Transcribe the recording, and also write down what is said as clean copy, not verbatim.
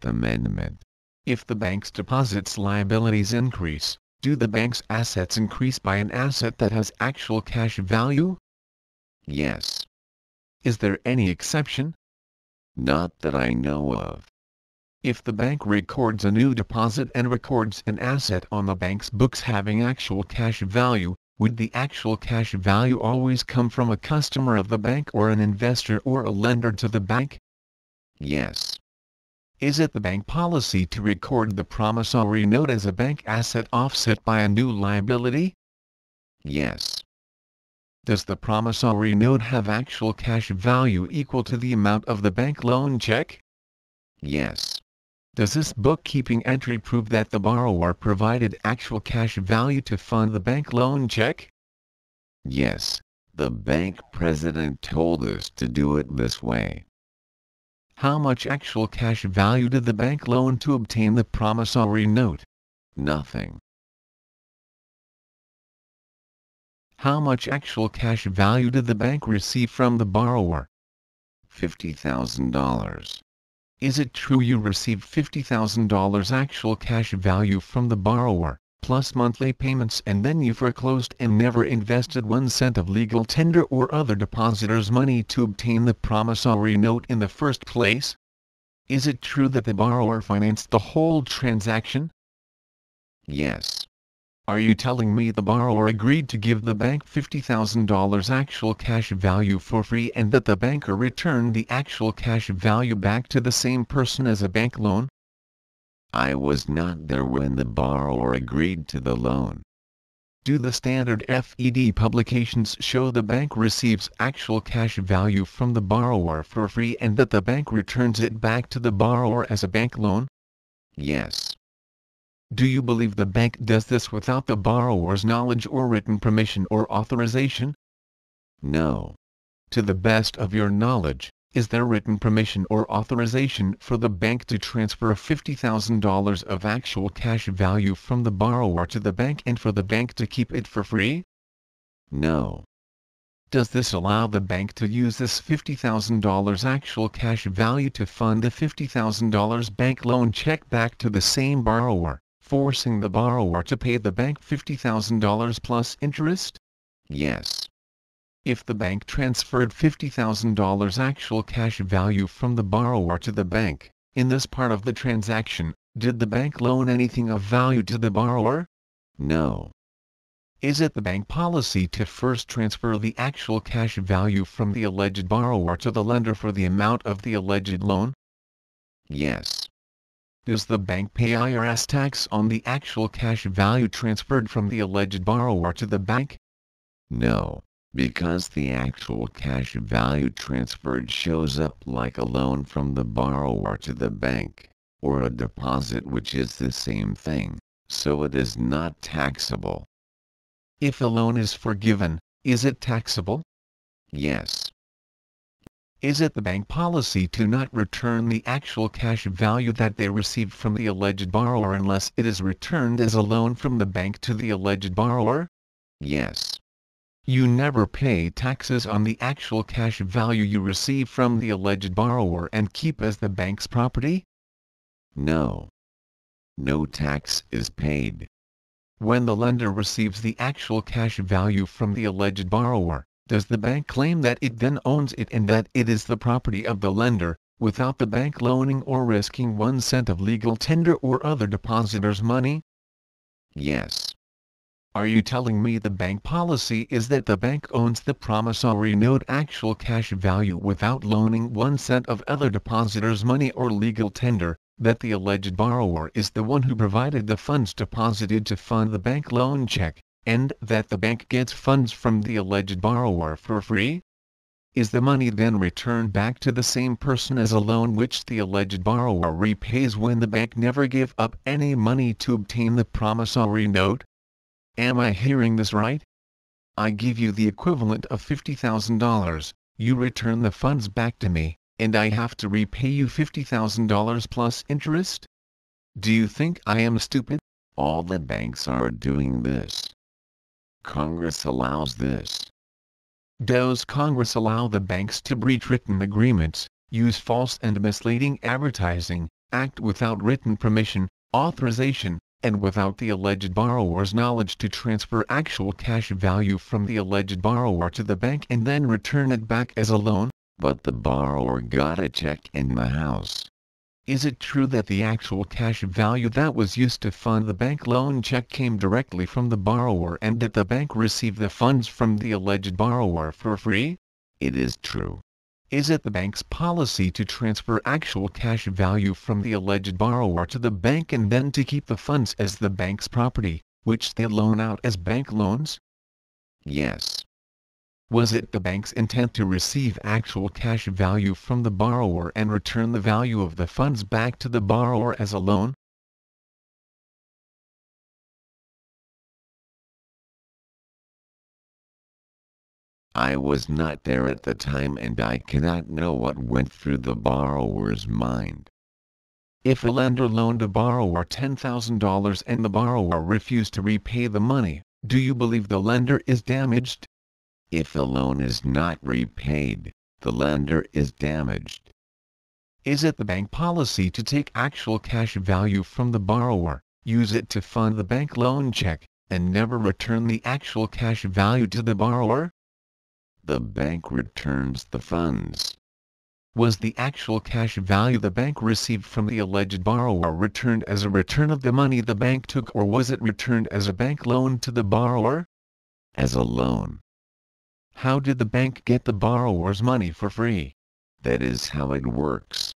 Amendment. If the bank's deposits liabilities increase, do the bank's assets increase by an asset that has actual cash value? Yes. Is there any exception? Not that I know of. If the bank records a new deposit and records an asset on the bank's books having actual cash value, would the actual cash value always come from a customer of the bank or an investor or a lender to the bank? Yes. Is it the bank policy to record the promissory note as a bank asset offset by a new liability? Yes. Does the promissory note have actual cash value equal to the amount of the bank loan check? Yes. Does this bookkeeping entry prove that the borrower provided actual cash value to fund the bank loan check? Yes, the bank president told us to do it this way. How much actual cash value did the bank loan to obtain the promissory note? Nothing. How much actual cash value did the bank receive from the borrower? $50,000. Is it true you received $50,000 actual cash value from the borrower, plus monthly payments, and then you foreclosed and never invested 1 cent of legal tender or other depositor's money to obtain the promissory note in the first place? Is it true that the borrower financed the whole transaction? Yes. Are you telling me the borrower agreed to give the bank $50,000 actual cash value for free and that the banker returned the actual cash value back to the same person as a bank loan? I was not there when the borrower agreed to the loan. Do the standard FED publications show the bank receives actual cash value from the borrower for free and that the bank returns it back to the borrower as a bank loan? Yes. Do you believe the bank does this without the borrower's knowledge or written permission or authorization? No. To the best of your knowledge, is there written permission or authorization for the bank to transfer $50,000 of actual cash value from the borrower to the bank and for the bank to keep it for free? No. Does this allow the bank to use this $50,000 actual cash value to fund the $50,000 bank loan check back to the same borrower, forcing the borrower to pay the bank $50,000 plus interest? Yes. If the bank transferred $50,000 actual cash value from the borrower to the bank, in this part of the transaction, did the bank loan anything of value to the borrower? No. Is it the bank policy to first transfer the actual cash value from the alleged borrower to the lender for the amount of the alleged loan? Yes. Does the bank pay IRS tax on the actual cash value transferred from the alleged borrower to the bank? No, because the actual cash value transferred shows up like a loan from the borrower to the bank, or a deposit, which is the same thing, so it is not taxable. If a loan is forgiven, is it taxable? Yes. Is it the bank policy to not return the actual cash value that they received from the alleged borrower unless it is returned as a loan from the bank to the alleged borrower? Yes. You never pay taxes on the actual cash value you receive from the alleged borrower and keep as the bank's property? No. No tax is paid. When the lender receives the actual cash value from the alleged borrower, does the bank claim that it then owns it and that it is the property of the lender, without the bank loaning or risking 1 cent of legal tender or other depositor's money? Yes. Are you telling me the bank policy is that the bank owns the promissory note actual cash value without loaning 1 cent of other depositor's money or legal tender, that the alleged borrower is the one who provided the funds deposited to fund the bank loan check, and that the bank gets funds from the alleged borrower for free? Is the money then returned back to the same person as a loan which the alleged borrower repays when the bank never gave up any money to obtain the promissory note? Am I hearing this right? I give you the equivalent of $50,000, you return the funds back to me, and I have to repay you $50,000 plus interest? Do you think I am stupid? All the banks are doing this. Congress allows this. Does Congress allow the banks to breach written agreements, use false and misleading advertising, act without written permission, authorization, and without the alleged borrower's knowledge to transfer actual cash value from the alleged borrower to the bank and then return it back as a loan? But the borrower got a check in the house. Is it true that the actual cash value that was used to fund the bank loan check came directly from the borrower and that the bank received the funds from the alleged borrower for free? It is true. Is it the bank's policy to transfer actual cash value from the alleged borrower to the bank and then to keep the funds as the bank's property, which they loan out as bank loans? Yes. Was it the bank's intent to receive actual cash value from the borrower and return the value of the funds back to the borrower as a loan? I was not there at the time and I cannot know what went through the borrower's mind. If a lender loaned a borrower $10,000 and the borrower refused to repay the money, do you believe the lender is damaged? If the loan is not repaid, the lender is damaged. Is it the bank policy to take actual cash value from the borrower, use it to fund the bank loan check, and never return the actual cash value to the borrower? The bank returns the funds. Was the actual cash value the bank received from the alleged borrower returned as a return of the money the bank took, or was it returned as a bank loan to the borrower? As a loan. How did the bank get the borrower's money for free? That is how it works.